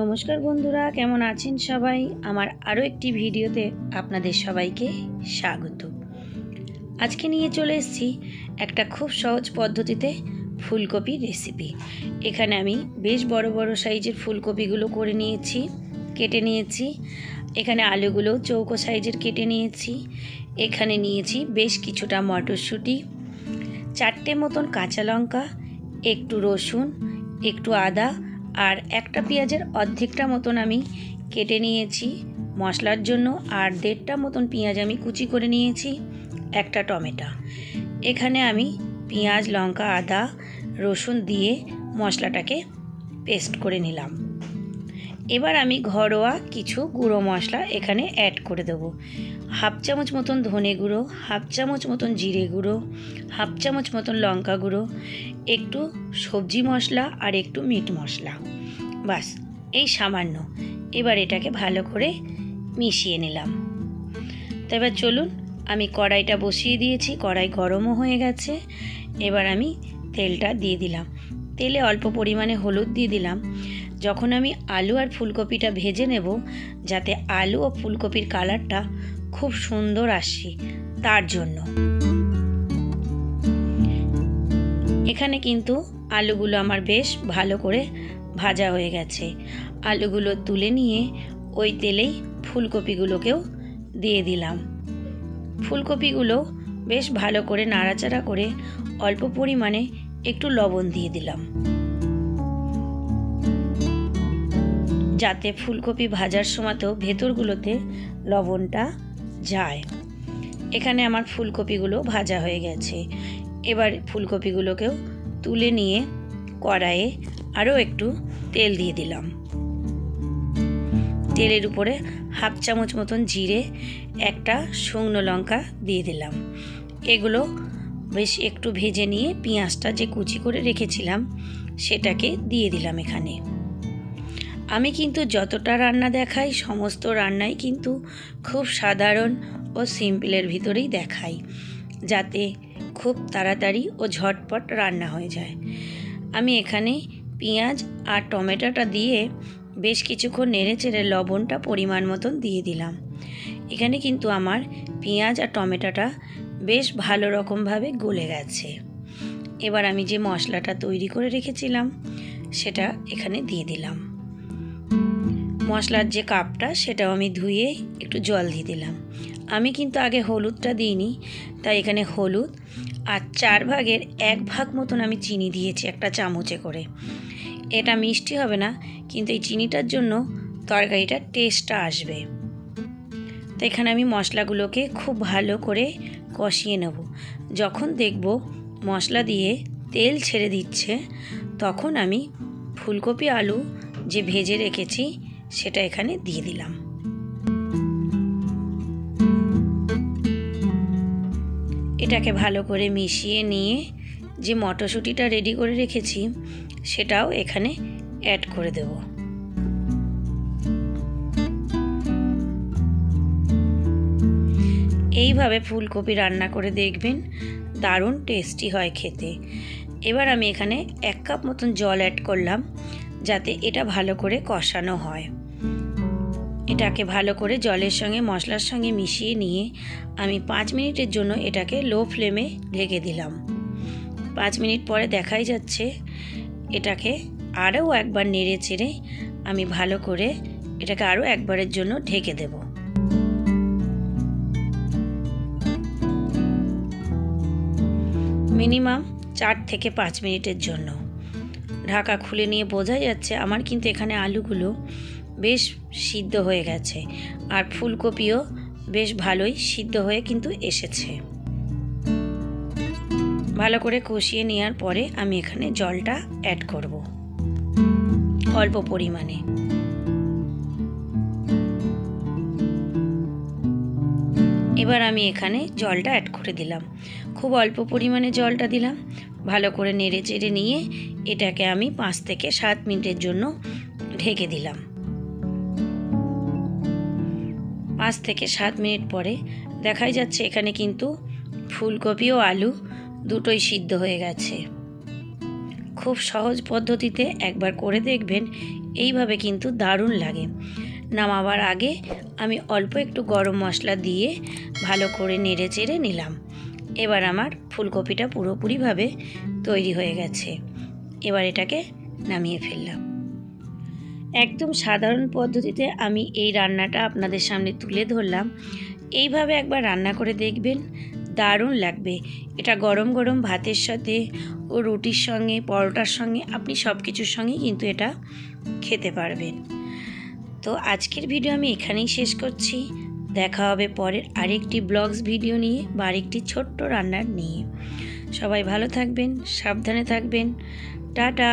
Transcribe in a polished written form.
নমস্কার বন্ধুরা, কেমন আছেন সবাই? আমার আরও একটি ভিডিওতে আপনাদের সবাইকে স্বাগত। আজকে নিয়ে চলে এসেছি একটা খুব সহজ পদ্ধতিতে ফুলকপির রেসিপি। এখানে আমি বেশ বড় বড় সাইজের ফুলকপিগুলো করে নিয়েছি, কেটে নিয়েছি। এখানে আলুগুলো চৌকো সাইজের কেটে নিয়েছি। এখানে নিয়েছি বেশ কিছুটা মটরশুঁটি, 4টে মতন কাঁচা লঙ্কা, একটু রসুন, একটু আদা আর একটা পেঁয়াজের অর্ধেকটা মতন আমি কেটে নিয়েছি মশলার জন্য, আর 1.5টা মতন পেঁয়াজ আমি কুচি করে নিয়েছি, একটা টমেটো। এখানে আমি পেঁয়াজ, লঙ্কা, আদা, রসুন দিয়ে মশলাটাকে পেস্ট করে নিলাম। এবার আমি ঘরোয়া কিছু গুঁড়ো মশলা এখানে অ্যাড করে দেবো। 1/2 চামচ মতন ধনে গুঁড়ো, 1/2 চামচ মতন জিরে গুঁড়ো, 1/2 চামচ মতন লঙ্কা গুঁড়ো, একটু সবজি মশলা আর একটু মিট মশলা, বাস এই সামান্য। এবার এটাকে ভালো করে মিশিয়ে নিলাম। তো এবার চলুন, আমি কড়াইটা বসিয়ে দিয়েছি, কড়াই গরমও হয়ে গেছে। এবার আমি তেলটা দিয়ে দিলাম। তেলে অল্প পরিমাণে হলুদ দিয়ে দিলাম। যখন আমি আলু আর ফুলকপিটা ভেজে নেব, যাতে আলু ও ফুলকপির কালারটা খুব সুন্দর আসে, তার জন্য। এখানে কিন্তু আলুগুলো আমার বেশ ভালো করে ভাজা হয়ে গেছে। আলুগুলো তুলে নিয়ে ওই তেলেই ফুলকপিগুলোকেও দিয়ে দিলাম। ফুলকপিগুলো বেশ ভালো করে নাড়াচাড়া করে অল্প পরিমাণে একটু লবণ দিয়ে দিলাম, যাতে ফুলকপি ভাজার সময়তেও ভেতরগুলোতে লবণটা যায়। এখানে আমার ফুলকপিগুলো ভাজা হয়ে গেছে। এবার ফুলকপিগুলোকেও তুলে নিয়ে কড়াইয়ে আরও একটু তেল দিয়ে দিলাম। তেলের উপরে 1/2 চামচ মতন জিরে, একটা শুকনো লঙ্কা দিয়ে দিলাম। এগুলো বেশ একটু ভেজে নিয়ে পেঁয়াজটা যে কুচি করে রেখেছিলাম সেটাকে দিয়ে দিলাম। এখানে আমি কিন্তু যতটা রান্না দেখাই, সমস্ত রান্নাই কিন্তু খুব সাধারণ ও সিম্পলের ভিতরেই দেখাই, যাতে খুব তাড়াতাড়ি ও ঝটপট রান্না হয়ে যায়। আমি এখানে পেঁয়াজ আর টমেটোটা দিয়ে বেশ কিছুক্ষণ নেড়ে চেড়ে লবণটা পরিমাণ মতন দিয়ে দিলাম। এখানে কিন্তু আমার পেঁয়াজ আর টমেটোটা বেশ ভালো রকমভাবে গলে গেছে। এবার আমি যে মশলাটা তৈরি করে রেখেছিলাম সেটা এখানে দিয়ে দিলাম। মশলার যে কাপটা সেটাও আমি ধুয়ে একটু জল দিয়ে দিলাম। আমি কিন্তু আগে হলুদটা দিইনি, তাই এখানে হলুদ আর 4 ভাগের 1 ভাগ মতন আমি চিনি দিয়েছি, একটা চামচে করে। এটা মিষ্টি হবে না, কিন্তু এই চিনিটার জন্য তরকারিটার টেস্টটা আসবে। তো এখানে আমি মশলাগুলোকে খুব ভালো করে কষিয়ে নেব। যখন দেখব মশলা দিয়ে তেল ছেড়ে দিচ্ছে, তখন আমি ফুলকপি আলু যে ভেজে রেখেছি সেটা এখানে দিয়ে দিলাম। এটাকে ভালো করে মিশিয়ে নিয়ে যে মটরশুঁটিটা রেডি করে রেখেছি সেটাও এখানে অ্যাড করে দেব। এইভাবে ফুলকপি রান্না করে দেখবেন, দারুণ টেস্টি হয় খেতে। এবার আমি এখানে 1 কাপ মতন জল অ্যাড করলাম, যাতে এটা ভালো করে কষানো হয়। এটাকে ভালো করে জলের সঙ্গে মশলার সঙ্গে মিশিয়ে নিয়ে আমি 5 মিনিটের জন্য এটাকে লো ফ্লেমে ঢেকে দিলাম। 5 মিনিট পরে দেখাই যাচ্ছে, এটাকে আরও একবার নেড়ে চেড়ে আমি ভালো করে এটাকে আরও একবারের জন্য ঢেকে দেব। মিনিমাম 4 থেকে 5 মিনিটের জন্য। ঢাকা খুলে নিয়ে বোঝা যাচ্ছে আমার কিন্তু এখানে আলুগুলো বেশ সিদ্ধ হয়ে গেছে, আর ফুলকপিও বেশ ভালোই সিদ্ধ হয়ে কিন্তু এসেছে। ভালো করে কষিয়ে নেওয়ার পরে আমি এখানে জলটা অ্যাড করব অল্প পরিমাণে। এবার আমি এখানে জলটা অ্যাড করে দিলাম। খুব অল্প পরিমাণে জলটা দিলাম। ভালো করে নেড়ে চেড়ে নিয়ে এটাকে আমি 5 থেকে 7 মিনিটের জন্য ঢেকে দিলাম। 5 থেকে 7 মিনিট পরে দেখাই যাচ্ছে এখানে কিন্তু ফুলকপি ও আলু দুটোই সিদ্ধ হয়ে গেছে। খুব সহজ পদ্ধতিতে একবার করে দেখবেন, এইভাবে কিন্তু দারুণ লাগে। নামাবার আগে আমি অল্প একটু গরম মশলা দিয়ে ভালো করে নেড়ে চেড়ে নিলাম। এবার আমার ফুলকপিটা পুরোপুরিভাবে তৈরি হয়ে গেছে। এবার এটাকে নামিয়ে ফেললাম। একদম সাধারণ পদ্ধতিতে আমি এই রান্নাটা আপনাদের সামনে তুলে ধরলাম। এইভাবে একবার রান্না করে দেখবেন, দারুণ লাগবে। এটা গরম গরম ভাতের সাথে ও রুটির সঙ্গে, পরোটার সঙ্গে, আপনি সব কিছুর সঙ্গেই কিন্তু এটা খেতে পারবেন। তো আজকের ভিডিও আমি এখানেই শেষ করছি। দেখা হবে পরের আরেকটি ব্লগস ভিডিও নিয়ে বা আরেকটি ছোট্ট রান্নার নিয়ে। সবাই ভালো থাকবেন, সাবধানে থাকবেন। টাটা।